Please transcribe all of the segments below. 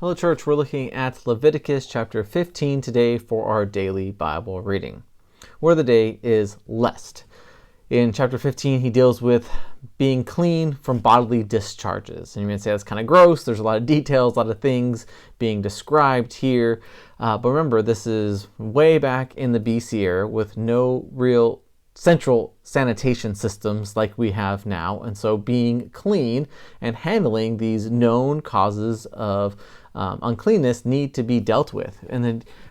Hello, church. We're looking at Leviticus chapter 15 today for our daily Bible reading. Word of the day is lest. In chapter 15, he deals with being clean from bodily discharges. And you may say that's kind of gross. There's a lot of details, a lot of things being described here. But remember, this is way back in the BC era with no real central sanitation systems like we have now. And so being clean and handling these known causes of uncleanness need to be dealt with.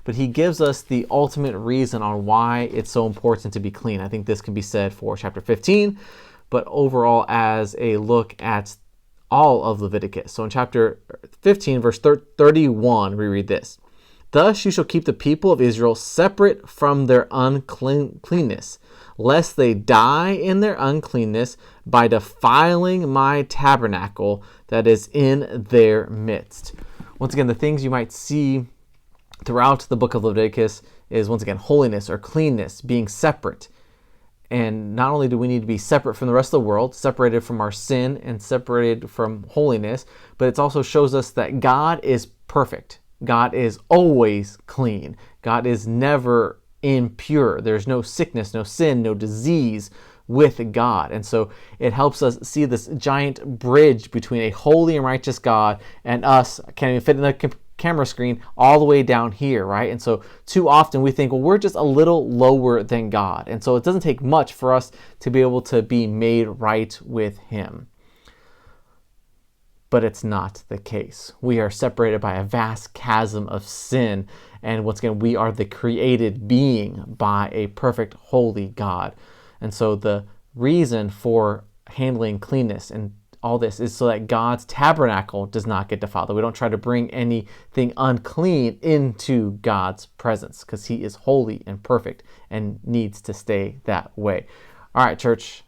But he gives us the ultimate reason on why it's so important to be clean. I think this can be said for chapter 15, but overall as a look at all of Leviticus. So in chapter 15, verse 31, we read this: "Thus you shall keep the people of Israel separate from their uncleanness, lest they die in their uncleanness by defiling my tabernacle that is in their midst." Once again, the things you might see throughout the book of Leviticus is, once again, holiness or cleanness, being separate. And not only do we need to be separate from the rest of the world, separated from our sin and separated from holiness, but it also shows us that God is perfect. God is always clean. God is never impure. There's no sickness, no sin, no disease with God. And so it helps us see this giant bridge between a holy and righteous God and us. Can't even fit in the camera screen all the way down here, right? And so too often we think, well, we're just a little lower than God. And so it doesn't take much for us to be able to be made right with Him. But it's not the case. We are separated by a vast chasm of sin. And once again, we are the created being by a perfect, holy God. And so the reason for handling cleanness and all this is so that God's tabernacle does not get defiled. That we don't try to bring anything unclean into God's presence, because He is holy and perfect and needs to stay that way. All right, church.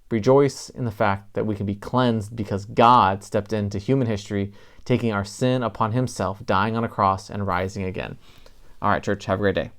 Rejoice in the fact that we can be cleansed because God stepped into human history, taking our sin upon Himself, dying on a cross and rising again. All right, church, have a great day.